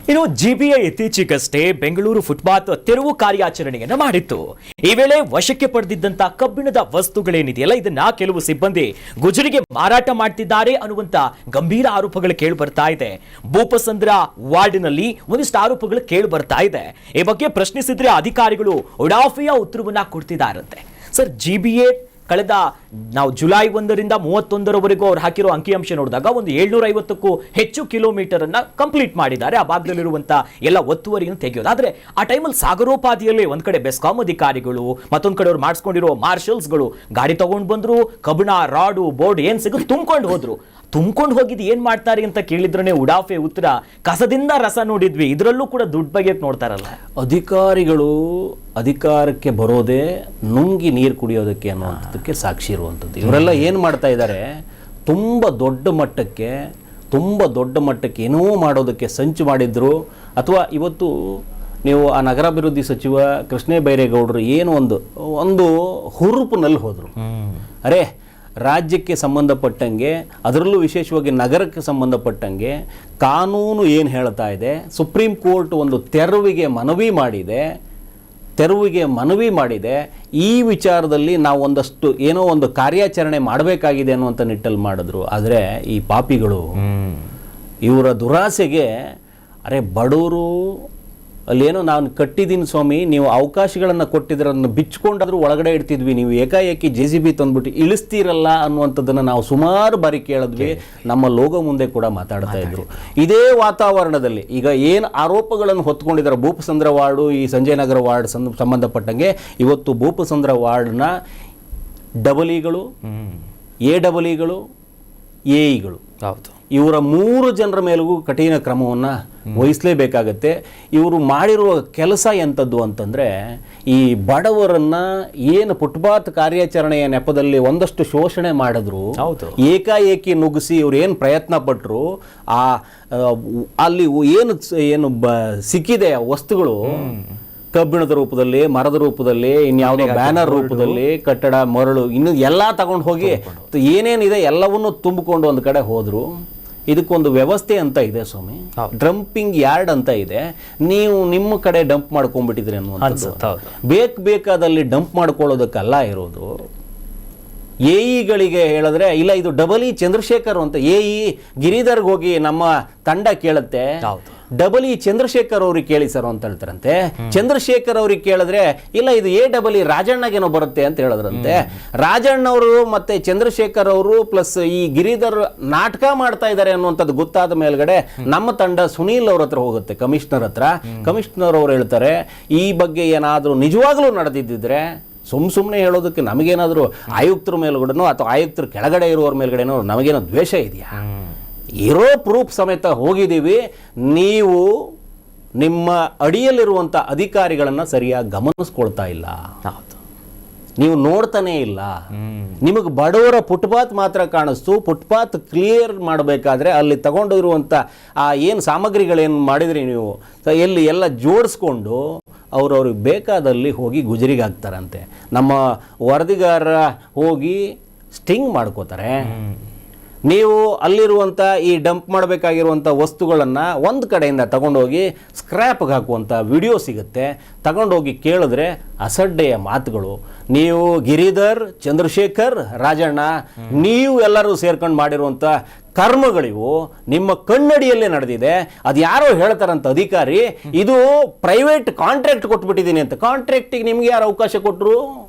ಇನ್ನು ಜಿಬಿಎ ಇತ್ತೀಚೆಗಷ್ಟೇ ಬೆಂಗಳೂರು ಫುಟ್ಪಾತ್ ತೆರವು ಕಾರ್ಯಾಚರಣೆಯನ್ನ ಮಾಡಿತ್ತು. ಈ ವೇಳೆ ವಶಕ್ಕೆ ಪಡೆದಿದ್ದಂತ ಕಬ್ಬಿಣದ ವಸ್ತುಗಳೇನಿದೆಯಲ್ಲ, ಇದನ್ನ ಕೆಲವು ಸಿಬ್ಬಂದಿ ಗುಜರಿಗೆ ಮಾರಾಟ ಮಾಡ್ತಿದ್ದಾರೆ ಅನ್ನುವಂತ ಗಂಭೀರ ಆರೋಪಗಳು ಕೇಳಿ ಬರ್ತಾ ಇದೆ. ಭೂಪಸಂದ್ರ ವಾರ್ಡ್ನಲ್ಲಿ ಒಂದಿಷ್ಟು ಆರೋಪಗಳು ಕೇಳಿ ಬರ್ತಾ ಇದೆ. ಈ ಬಗ್ಗೆ ಪ್ರಶ್ನಿಸಿದ್ರೆ ಅಧಿಕಾರಿಗಳು ಉಡಾಫೆಯ ಉತ್ತರವನ್ನ ಕೊಡ್ತಿದ್ದಾರಂತೆ. ಸರ್, ಜಿಬಿಎ ಕಳೆದ ನಾವು ಜುಲೈ 1ರಿಂದ 31ರವರೆಗೂ ಅವ್ರು ಹಾಕಿರೋ ಅಂಕಿಅಂಶ ನೋಡಿದಾಗ ಒಂದು 750ಕ್ಕೂ ಹೆಚ್ಚು ಕಿಲೋಮೀಟರ್ ಅನ್ನ ಕಂಪ್ಲೀಟ್ ಮಾಡಿದ್ದಾರೆ. ಆ ಭಾಗದಲ್ಲಿರುವಂತಹ ಎಲ್ಲ ಒತ್ತುವರಿಯನ್ನು ತೆಗೆಯೋದು. ಆದ್ರೆ ಆ ಟೈಮಲ್ಲಿ ಸಾಗರೋಪಾದಿಯಲ್ಲಿ ಒಂದ್ ಕಡೆ ಬೆಸ್ಕಾಂ ಅಧಿಕಾರಿಗಳು, ಮತ್ತೊಂದ್ ಕಡೆ ಅವ್ರು ಮಾಡಿಸ್ಕೊಂಡಿರೋ ಮಾರ್ಷಲ್ಸ್ಗಳು ಗಾಡಿ ತಗೊಂಡು ಬಂದ್ರು, ಕಬ್ಬಿಣ, ರಾಡು, ಬೋರ್ಡ್ ಏನ್ ಸಿಗುತ್ತೆ ತುಂಬ್ಕೊಂಡು ಹೋದ್ರು. ತುಂಬ್ಕೊಂಡು ಹೋಗಿದ್ದು ಏನ್ ಮಾಡ್ತಾರೆ ಅಂತ ಕೇಳಿದ್ರೆ ಉಡಾಫೆ ಉತ್ತರ ಕಸದಿಂದ ರಸ ನೋಡಿದ್ವಿ. ಇದರಲ್ಲೂ ಕೂಡ ದುಡ್ಡು ಬಗ್ಗೆ ನೋಡ್ತಾರಲ್ಲ ಅಧಿಕಾರಿಗಳು. ಅಧಿಕಾರಕ್ಕೆ ಬರೋದೇ ನುಂಗಿ ನೀರು ಕುಡಿಯೋದಕ್ಕೆ ಅನ್ನುವಂಥದ್ದಕ್ಕೆ ಸಾಕ್ಷಿ ಇರುವಂಥದ್ದು. ಇವರೆಲ್ಲ ಏನು ಮಾಡ್ತಾ ಇದ್ದಾರೆ, ತುಂಬ ದೊಡ್ಡ ಮಟ್ಟಕ್ಕೆ ಏನೋ ಮಾಡೋದಕ್ಕೆ ಸಂಚು ಮಾಡಿದ್ರು. ಅಥವಾ ಇವತ್ತು ನೀವು ಆ ನಗರಾಭಿವೃದ್ಧಿ ಸಚಿವ ಕೃಷ್ಣ ಬೈರೇಗೌಡರು ಏನು ಒಂದು ಹುರುಪಿನಲ್ಲಿ ಹೋದರು. ಅರೆ, ರಾಜ್ಯಕ್ಕೆ ಸಂಬಂಧಪಟ್ಟಂಗೆ, ಅದರಲ್ಲೂ ವಿಶೇಷವಾಗಿ ನಗರಕ್ಕೆ ಸಂಬಂಧಪಟ್ಟಂಗೆ ಕಾನೂನು ಏನು ಹೇಳ್ತಾ ಇದೆ, ಸುಪ್ರೀಂ ಕೋರ್ಟ್ ಒಂದು ತೆರವಿಗೆ ಮನವಿ ಮಾಡಿದೆ. ಈ ವಿಚಾರದಲ್ಲಿ ನಾವು ಏನೋ ಒಂದು ಕಾರ್ಯಾಚರಣೆ ಮಾಡಬೇಕಾಗಿದೆ ಅನ್ನುವಂಥ ನಿಟ್ಟಲ್ಲಿ ಮಾಡಿದ್ರು. ಆದರೆ ಈ ಪಾಪಿಗಳು ಇವರ ದುರಾಸೆಗೆ, ಅರೆ ಬಡವರು ಅಲ್ಲೇನೋ ನಾನು ಕಟ್ಟಿದ್ದೀನಿ ಸ್ವಾಮಿ, ನೀವು ಅವಕಾಶಗಳನ್ನು ಕೊಟ್ಟಿದ್ರೆ ಅದನ್ನು ಬಿಚ್ಕೊಂಡಾದ್ರೂ ಒಳಗಡೆ ಇಡ್ತಿದ್ವಿ, ನೀವು ಏಕಾಏಕಿ JCB ತಂದ್ಬಿಟ್ಟು ಇಳಿಸ್ತೀರಲ್ಲ ಅನ್ನುವಂಥದ್ದನ್ನು ನಾವು ಸುಮಾರು ಬಾರಿ ಕೇಳಿದ್ವಿ. ನಮ್ಮ ಲೋಗೋ ಮುಂದೆ ಕೂಡ ಮಾತಾಡ್ತಾ ಇದ್ರು. ಇದೇ ವಾತಾವರಣದಲ್ಲಿ ಈಗ ಏನು ಆರೋಪಗಳನ್ನು ಹೊತ್ಕೊಂಡಿದ್ದಾರೆ ಭೂಪಸಂದ್ರ ವಾರ್ಡು, ಈ ಸಂಜಯ್ ನಗರ ವಾರ್ಡ್ ಸಂಬಂಧಪಟ್ಟಂಗೆ, ಇವತ್ತು ಭೂಪಸಂದ್ರ ವಾರ್ಡ್ನ ಡಬಲಿಗಳು, AEEಗಳು, AEಗಳು, ಹೌದು, ಇವರ 3 ಜನರ ಮೇಲೂ ಕಠಿಣ ಕ್ರಮವನ್ನು ವಹಿಸಲೇಬೇಕಾಗತ್ತೆ. ಇವರು ಮಾಡಿರುವ ಕೆಲಸ ಎಂಥದ್ದು ಅಂತಂದರೆ, ಈ ಬಡವರನ್ನು ಏನು ಫುಟ್ಪಾತ್ ಕಾರ್ಯಾಚರಣೆಯ ನೆಪದಲ್ಲಿ ಒಂದಷ್ಟು ಶೋಷಣೆ ಮಾಡಿದ್ರು, ಏಕಾಏಕಿ ನುಗ್ಗಿಸಿ ಇವ್ರು ಏನು ಪ್ರಯತ್ನ ಪಟ್ಟರು, ಅಲ್ಲಿ ಏನು ಸಿಕ್ಕಿದೆ ವಸ್ತುಗಳು, ಕಬ್ಬಿಣದ ರೂಪದಲ್ಲಿ, ಮರದ ರೂಪದಲ್ಲಿ, ಇನ್ಯಾವುದೋ ಬ್ಯಾನರ್ ರೂಪದಲ್ಲಿ, ಕಟ್ಟಡ, ಮರಳು, ಇನ್ನು ಎಲ್ಲ ತಗೊಂಡು ಹೋಗಿ ಏನೇನಿದೆ ಎಲ್ಲವನ್ನೂ ತುಂಬಿಕೊಂಡು ಒಂದು ಕಡೆ ಹೋದ್ರು. ಇದಕ್ಕೊಂದು ವ್ಯವಸ್ಥೆ ಅಂತ ಇದೆ ಸ್ವಾಮಿ, ಡಂಪಿಂಗ್ ಯಾರ್ಡ್ ಅಂತ ಇದೆ. ನೀವು ನಿಮ್ಮ ಕಡೆ ಡಂಪ್ ಮಾಡ್ಕೊಂಡ್ಬಿಟ್ಟಿದ್ರಿ ಅನ್ನುವಂಥದ್ದು. ಬೇಕಾದಲ್ಲಿ ಡಂಪ್ ಮಾಡ್ಕೊಳ್ಳೋದಕ್ಕಲ್ಲ ಇರೋದು. AEಗಳಿಗೆ ಹೇಳಿದ್ರೆ ಇಲ್ಲ, ಇದು ಡಬಲಿ ಚಂದ್ರಶೇಖರ್ ಅಂತ. ಗಿರಿಧರ್ಗೆ ಹೋಗಿ ನಮ್ಮ ತಂಡ ಕೇಳುತ್ತೆ, ಡಬಲಿ ಚಂದ್ರಶೇಖರ್ ಅವ್ರಿಗೆ ಕೇಳಿ ಸರ್ ಅಂತ ಹೇಳ್ತಾರಂತೆ. ಚಂದ್ರಶೇಖರ್ ಅವ್ರಿಗೆ ಕೇಳಿದ್ರೆ ಇಲ್ಲ, ಇದು AEE ರಾಜಣ್ಣಗೇನೋ ಬರುತ್ತೆ ಅಂತ ಹೇಳಿದ್ರಂತೆ. ರಾಜಣ್ಣವರು ಮತ್ತೆ ಚಂದ್ರಶೇಖರ್ ಅವರು ಪ್ಲಸ್ ಈ ಗಿರಿಧರ್ ನಾಟಕ ಮಾಡ್ತಾ ಇದ್ದಾರೆ ಅನ್ನುವಂಥದ್ದು ಗೊತ್ತಾದ ಮೇಲ್ಗಡೆ ನಮ್ಮ ತಂಡ ಸುನೀಲ್ ಅವ್ರ ಹತ್ರ ಹೋಗುತ್ತೆ, ಕಮಿಷನರ್ ಹತ್ರ. ಕಮಿಷನರ್ ಅವ್ರು ಹೇಳ್ತಾರೆ, ಈ ಬಗ್ಗೆ ಏನಾದರೂ ನಿಜವಾಗ್ಲೂ ನಡೆದಿದ್ದಿದ್ರೆ ಸುಮ್ಮನೆ ಹೇಳೋದಕ್ಕೆ ನಮಗೇನಾದರೂ ಆಯುಕ್ತರ ಮೇಲ್ಗಡೆನೋ ಅಥವಾ ಆಯುಕ್ತರ ಕೆಳಗಡೆ ಇರುವವ್ರ ಮೇಲ್ಗಡೆನೋ ನಮಗೇನೋ ದ್ವೇಷ ಇದೆಯಾ? ಇರೋ ಪ್ರೂಫ್ ಸಮೇತ ಹೋಗಿದ್ದೀವಿ. ನೀವು ನಿಮ್ಮ ಅಡಿಯಲ್ಲಿರುವಂಥ ಅಧಿಕಾರಿಗಳನ್ನು ಸರಿಯಾಗಿ ಗಮನಿಸ್ಕೊಳ್ತಾ ಇಲ್ಲ, ನೀವು ನೋಡ್ತಾನೇ ಇಲ್ಲ. ನಿಮಗೆ ಬಡವರ ಫುಟ್ಪಾತ್ ಮಾತ್ರ ಕಾಣಿಸ್ತು. ಫುಟ್ಪಾತ್ ಕ್ಲಿಯರ್ ಮಾಡಬೇಕಾದ್ರೆ ಅಲ್ಲಿ ತಗೊಂಡಿರುವಂಥ ಆ ಏನು ಸಾಮಗ್ರಿಗಳೇನು ಮಾಡಿದ್ರಿ ನೀವು, ಎಲ್ಲ ಜೋಡಿಸ್ಕೊಂಡು ಅವ್ರಿಗೆ ಬೇಕಾದಲ್ಲಿ ಹೋಗಿ ಗುಜರಿಗೆ ಹಾಕ್ತಾರಂತೆ. ನಮ್ಮ ವರದಿಗಾರರ ಹೋಗಿ ಸ್ಟಿಂಗ್ ಮಾಡ್ಕೋತಾರೆ. ನೀವು ಅಲ್ಲಿರುವಂಥ ಈ ಡಂಪ್ ಮಾಡಬೇಕಾಗಿರುವಂಥ ವಸ್ತುಗಳನ್ನು ಒಂದು ಕಡೆಯಿಂದ ತಗೊಂಡೋಗಿ ಸ್ಕ್ರ್ಯಾಪ್ಗೆ ಹಾಕುವಂಥ ವಿಡಿಯೋ ಸಿಗುತ್ತೆ. ತಗೊಂಡೋಗಿ ಕೇಳಿದ್ರೆ ಅಸಡ್ಡೆಯ ಮಾತುಗಳು. ನೀವು ಗಿರಿಧರ್, ಚಂದ್ರಶೇಖರ್, ರಾಜಣ್ಣ, ನೀವು ಎಲ್ಲರೂ ಸೇರ್ಕೊಂಡು ಮಾಡಿರುವಂಥ ಕರ್ಮಗಳಿವು ನಿಮ್ಮ ಕಣ್ಣಡಿಯಲ್ಲೇ ನಡೆದಿದೆ. ಅದು ಯಾರೋ ಹೇಳ್ತಾರಂತ ಅಧಿಕಾರಿ, ಇದು ಪ್ರೈವೇಟ್ ಕಾಂಟ್ರಾಕ್ಟ್ ಕೊಟ್ಬಿಟ್ಟಿದ್ದೀನಿ ಅಂತ. ಕಾಂಟ್ರಾಕ್ಟಿಗೆ ನಿಮ್ಗೆ ಯಾರು ಅವಕಾಶ ಕೊಟ್ಟರು?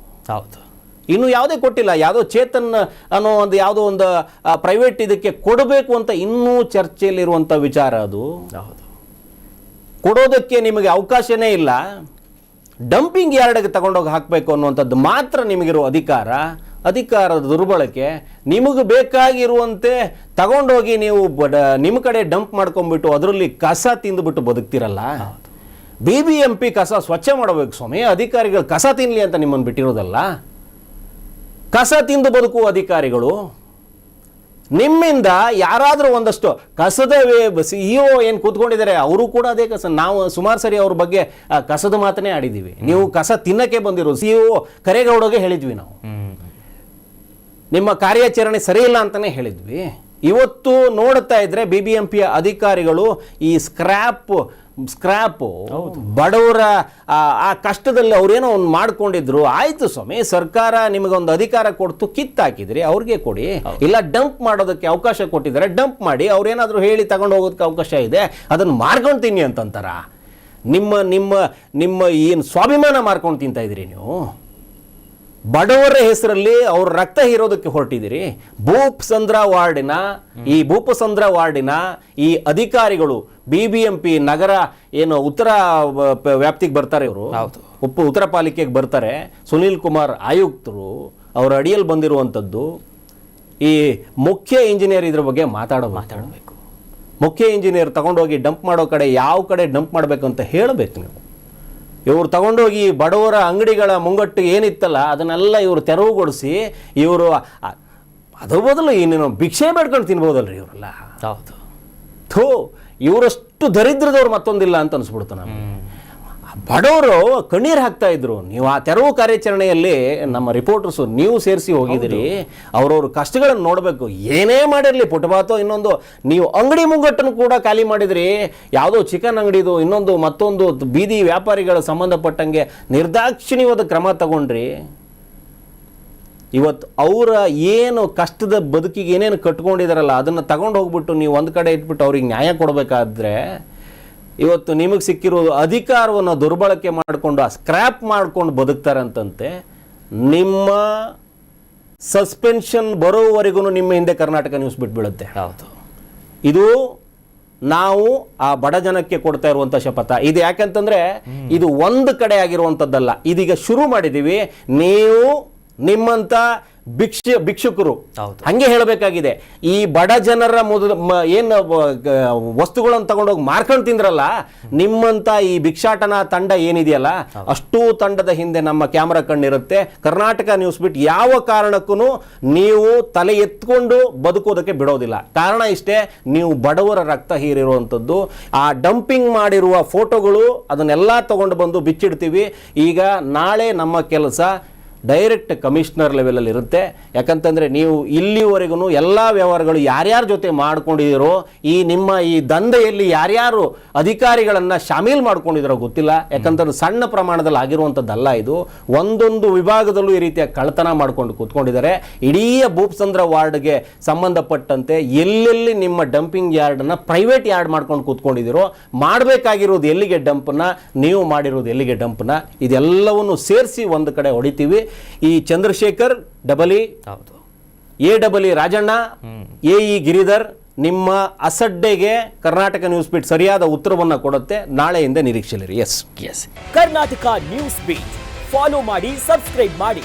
ಹೌದು, ಇನ್ನು ಯಾವುದೇ ಕೊಟ್ಟಿಲ್ಲ. ಯಾವುದೋ ಚೇತನ್ ಅನ್ನೋ ಯಾವುದೋ ಒಂದು ಪ್ರೈವೇಟ್ ಇದಕ್ಕೆ ಕೊಡಬೇಕು ಅಂತ ಇನ್ನೂ ಚರ್ಚೆಯಲ್ಲಿರುವಂಥ ವಿಚಾರ ಅದು. ಕೊಡೋದಕ್ಕೆ ನಿಮಗೆ ಅವಕಾಶನೇ ಇಲ್ಲ. ಡಂಪಿಂಗ್ ಯಾರ್ಡ್ಗೆ ತಗೊಂಡೋಗಿ ಹಾಕಬೇಕು ಅನ್ನುವಂಥದ್ದು ಮಾತ್ರ ನಿಮಗಿರೋ ಅಧಿಕಾರದ ದುರ್ಬಳಕೆ. ನಿಮಗೆ ಬೇಕಾಗಿರುವಂತೆ ತಗೊಂಡೋಗಿ ನೀವು ನಿಮ್ಮ ಕಡೆ ಡಂಪ್ ಮಾಡ್ಕೊಂಡ್ಬಿಟ್ಟು ಅದರಲ್ಲಿ ಕಸ ತಿಂದುಬಿಟ್ಟು ಬದುಕ್ತಿರಲ್ಲ. BBMP ಕಸ ಸ್ವಚ್ಛ ಮಾಡಬೇಕು ಸ್ವಾಮಿ. ಅಧಿಕಾರಿಗಳು ಕಸ ತಿನ್ನಲಿ ಅಂತ ನಿಮ್ಮನ್ನು ಬಿಟ್ಟಿರೋದಲ್ಲ. ಕಸ ತಿಂದು ಬದುಕುವ ಅಧಿಕಾರಿಗಳು, ನಿಮ್ಮಿಂದ ಯಾರಾದರೂ ಒಂದಷ್ಟು ಕಸದ CEO ಏನು ಕೂತ್ಕೊಂಡಿದ್ದಾರೆ ಅವರು ಕೂಡ ಅದೇ ಕಸ. ನಾವು ಸುಮಾರು ಸರಿ ಅವ್ರ ಬಗ್ಗೆ ಕಸದ ಮಾತನೇ ಆಡಿದ್ದೀವಿ. ನೀವು ಕಸ ತಿನ್ನಕ್ಕೆ ಬಂದಿರೋ CEO ಕರೇಗೌಡಗೆ ಹೇಳಿದ್ವಿ, ನಾವು ನಿಮ್ಮ ಕಾರ್ಯಾಚರಣೆ ಸರಿ ಇಲ್ಲ ಅಂತಲೇ ಹೇಳಿದ್ವಿ. ಇವತ್ತು ನೋಡ್ತಾ ಇದ್ರೆ BBMP ಅಧಿಕಾರಿಗಳು ಈ ಸ್ಕ್ರ್ಯಾಪ್ ಸ್ಕ್ರಾಪು ಬಡವರ ಆ ಕಷ್ಟದಲ್ಲಿ ಅವ್ರೇನೋ ಒಂದು ಮಾಡ್ಕೊಂಡಿದ್ರು. ಆಯ್ತು ಸ್ವಾಮಿ, ಸರ್ಕಾರ ನಿಮಗೊಂದು ಅಧಿಕಾರ ಕೊಡ್ತು, ಕಿತ್ತಾಕಿದ್ರಿ, ಅವ್ರಿಗೆ ಕೊಡಿ. ಇಲ್ಲ ಡಂಪ್ ಮಾಡೋದಕ್ಕೆ ಅವಕಾಶ ಕೊಟ್ಟಿದ್ದಾರೆ, ಡಂಪ್ ಮಾಡಿ. ಅವ್ರೇನಾದ್ರೂ ಹೇಳಿ ತಗೊಂಡು ಹೋಗೋದಕ್ಕೆ ಅವಕಾಶ ಇದೆ, ಅದನ್ನು ಮಾರ್ಕೊಂಡು ತಿನ್ನಿ ಅಂತಂತಾರ. ನಿಮ್ಮ ನಿಮ್ಮ ನಿಮ್ಮ ಏನು ಸ್ವಾಭಿಮಾನ ಮಾರ್ಕೊಂಡು ತಿಂತಾ ಇದ್ರಿ ನೀವು. ಬಡವರ ಹೆಸರಲ್ಲಿ ಅವ್ರ ರಕ್ತ ಹೀರೋದಕ್ಕೆ ಹೊರಟಿದ್ದೀರಿ. ಭೂಪಸಂದ್ರ ವಾರ್ಡಿನ ಈ ಅಧಿಕಾರಿಗಳು BBMP ನಗರ ಏನು ಉತ್ತರ ವ್ಯಾಪ್ತಿಗೆ ಬರ್ತಾರೆ, ಇವರು ಉತ್ತರ ಪಾಲಿಕೆಗೆ ಬರ್ತಾರೆ. ಸುನೀಲ್ ಕುಮಾರ್ ಆಯುಕ್ತರು, ಅವರ ಅಡಿಯಲ್ಲಿ ಬಂದಿರುವಂಥದ್ದು. ಈ ಮುಖ್ಯ ಇಂಜಿನಿಯರ್ ಇದ್ರ ಬಗ್ಗೆ ಮಾತಾಡಬೇಕು. ಮುಖ್ಯ ಇಂಜಿನಿಯರ್ ತಗೊಂಡೋಗಿ ಡಂಪ್ ಮಾಡೋ ಕಡೆ ಯಾವ ಕಡೆ ಡಂಪ್ ಮಾಡಬೇಕು ಅಂತ ಹೇಳಬೇಕು ನೀವು. ಇವರು ತಗೊಂಡೋಗಿ ಬಡವರ ಅಂಗಡಿಗಳ ಮುಂಗಟ್ಟು ಏನಿತ್ತಲ್ಲ ಅದನ್ನೆಲ್ಲ ಇವರು ತೆರವುಗೊಳಿಸಿ ಇವರು ಅದ್ರ ಬದಲು ಇನ್ನೇನು ಭಿಕ್ಷೆ ಬೇಡ್ಕೊಂಡು ತಿನ್ಬೋದಲ್ರಿ ಇವರೆಲ್ಲ. ಹೌದು, ಥೋ, ಇವರಷ್ಟು ದರಿದ್ರದವ್ರು ಮತ್ತೊಂದಿಲ್ಲ ಅಂತ ಅನಿಸ್ಬಿಡ್ತು ನಮಗೆ. ಬಡವರು ಕಣ್ಣೀರು ಹಾಕ್ತಾ ಇದ್ರು. ನೀವು ಆ ತೆರವು ಕಾರ್ಯಾಚರಣೆಯಲ್ಲಿ ನಮ್ಮ ರಿಪೋರ್ಟರ್ಸು ನೀವು ಸೇರಿಸಿ ಹೋಗಿದ್ದೀರಿ. ಅವ್ರವ್ರ ಕಷ್ಟಗಳನ್ನು ನೋಡಬೇಕು. ಏನೇ ಮಾಡಿರಲಿ, ಪುಟಬಾತೋ ಇನ್ನೊಂದು, ನೀವು ಅಂಗಡಿ ಮುಂಗಟ್ಟನ್ನು ಕೂಡ ಖಾಲಿ ಮಾಡಿದ್ರಿ. ಯಾವುದೋ ಚಿಕನ್ ಅಂಗಡಿದು ಇನ್ನೊಂದು ಮತ್ತೊಂದು ಬೀದಿ ವ್ಯಾಪಾರಿಗಳ ಸಂಬಂಧಪಟ್ಟಂಗೆ ನಿರ್ದಾಕ್ಷಿಣ್ಯವಾದ ಕ್ರಮ ತಗೊಂಡ್ರಿ. ಇವತ್ತು ಅವರ ಏನು ಕಷ್ಟದ ಬದುಕಿಗೆ ಏನೇನು ಕಟ್ಕೊಂಡಿದಾರಲ್ಲ ಅದನ್ನು ತಗೊಂಡು ಹೋಗ್ಬಿಟ್ಟು ನೀವು ಒಂದು ಕಡೆ ಇಟ್ಬಿಟ್ಟು ಅವ್ರಿಗೆ ನ್ಯಾಯ ಕೊಡಬೇಕಾದ್ರೆ ಇವತ್ತು ನಿಮಗೆ ಸಿಕ್ಕಿರೋದು ಅಧಿಕಾರವನ್ನು ದುರ್ಬಳಕೆ ಮಾಡಿಕೊಂಡು ಸ್ಕ್ರ್ಯಾಪ್ ಮಾಡ್ಕೊಂಡು ಬದುಕ್ತಾರಂತಂತೆ. ನಿಮ್ಮ ಸಸ್ಪೆನ್ಷನ್ ಬರೋವರೆಗೂ ನಿಮ್ಮ ಹಿಂದೆ ಕರ್ನಾಟಕ ನ್ಯೂಸ್ ಬಿಟ್ಬಿಡುತ್ತೆ. ಹೌದು, ಇದು ನಾವು ಆ ಬಡ ಜನಕ್ಕೆ ಕೊಡ್ತಾ ಇರುವಂಥ ಶಪಥ. ಇದು ಯಾಕಂತಂದ್ರೆ ಇದು ಒಂದು ಕಡೆ ಆಗಿರುವಂಥದ್ದಲ್ಲ. ಇದೀಗ ಶುರು ಮಾಡಿದ್ದೀವಿ. ನೀವು ನಿಮ್ಮಂಥ ಭಿಕ್ಷುಕರು ಹಂಗೆ ಹೇಳಬೇಕಾಗಿದೆ. ಈ ಬಡ ಜನರ ಏನು ವಸ್ತುಗಳನ್ನು ತಗೊಂಡೋಗಿ ಮಾರ್ಕೊಂಡು ತಿಂದ್ರಲ್ಲ, ನಿಮ್ಮಂತ ಈ ಭಿಕ್ಷಾಟನ ತಂಡ ಏನಿದೆಯಲ್ಲ, ಅಷ್ಟೂ ತಂಡದ ಹಿಂದೆ ನಮ್ಮ ಕ್ಯಾಮ್ರಾ ಕಣ್ಣಿರುತ್ತೆ. ಕರ್ನಾಟಕ ನ್ಯೂಸ್ ಬಿಟ್ಟು ಯಾವ ಕಾರಣಕ್ಕೂ ನೀವು ತಲೆ ಎತ್ಕೊಂಡು ಬದುಕೋದಕ್ಕೆ ಬಿಡೋದಿಲ್ಲ. ಕಾರಣ ಇಷ್ಟೇ, ನೀವು ಬಡವರ ರಕ್ತ ಹೀರಿರುವಂಥದ್ದು. ಆ ಡಂಪಿಂಗ್ ಮಾಡಿರುವ ಫೋಟೋಗಳು ಅದನ್ನೆಲ್ಲ ತಗೊಂಡು ಬಂದು ಬಿಚ್ಚಿಡ್ತೀವಿ. ಈಗ ನಾಳೆ ನಮ್ಮ ಕೆಲಸ ಡೈರೆಕ್ಟ್ ಕಮಿಷನರ್ ಲೆವೆಲಲ್ಲಿ ಇರುತ್ತೆ. ಯಾಕಂತಂದರೆ ನೀವು ಇಲ್ಲಿವರೆಗೂ ಎಲ್ಲ ವ್ಯವಹಾರಗಳು ಯಾರ್ಯಾರ ಜೊತೆ ಮಾಡ್ಕೊಂಡಿದ್ದೀರೋ, ಈ ನಿಮ್ಮ ಈ ದಂಧೆಯಲ್ಲಿ ಯಾರ್ಯಾರು ಅಧಿಕಾರಿಗಳನ್ನು ಶಾಮೀಲ್ ಮಾಡ್ಕೊಂಡಿದ್ದೀರೋ ಗೊತ್ತಿಲ್ಲ. ಯಾಕಂತಂದ್ರೆ ಸಣ್ಣ ಪ್ರಮಾಣದಲ್ಲಿ ಆಗಿರುವಂಥದ್ದಲ್ಲ ಇದು. ಒಂದೊಂದು ವಿಭಾಗದಲ್ಲೂ ಈ ರೀತಿಯ ಕಳ್ಳತನ ಮಾಡ್ಕೊಂಡು ಕೂತ್ಕೊಂಡಿದ್ದಾರೆ. ಇಡೀ ಭೂಪಸಂದ್ರ ವಾರ್ಡ್ಗೆ ಸಂಬಂಧಪಟ್ಟಂತೆ ಎಲ್ಲೆಲ್ಲಿ ನಿಮ್ಮ ಡಂಪಿಂಗ್ ಯಾರ್ಡನ್ನು ಪ್ರೈವೇಟ್ ಯಾರ್ಡ್ ಮಾಡ್ಕೊಂಡು ಕೂತ್ಕೊಂಡಿದ್ದೀರೋ, ಮಾಡಬೇಕಾಗಿರೋದು ಎಲ್ಲಿಗೆ ಡಂಪನ್ನ, ನೀವು ಮಾಡಿರೋದು ಎಲ್ಲಿಗೆ ಡಂಪನ್ನ, ಇದೆಲ್ಲವನ್ನು ಸೇರಿಸಿ ಒಂದು ಕಡೆ ಹೊಡಿತೀವಿ. ಈ ಚಂದ್ರಶೇಖರ್ AE ರಾಜಣ್ಣ, AE ಗಿರಿಧರ್, ನಿಮ್ಮ ಅಸಡ್ಡೆಗೆ ಕರ್ನಾಟಕ ನ್ಯೂಸ್ ಬೀಟ್ ಸರಿಯಾದ ಉತ್ತರವನ್ನು ಕೊಡುತ್ತೆ. ನಾಳೆಯಿಂದ ನಿರೀಕ್ಷೆಲಿರಿ. S Karnataka news beat follow ಮಾಡಿ, ಸಬ್ಸ್ಕ್ರೈಬ್ ಮಾಡಿ.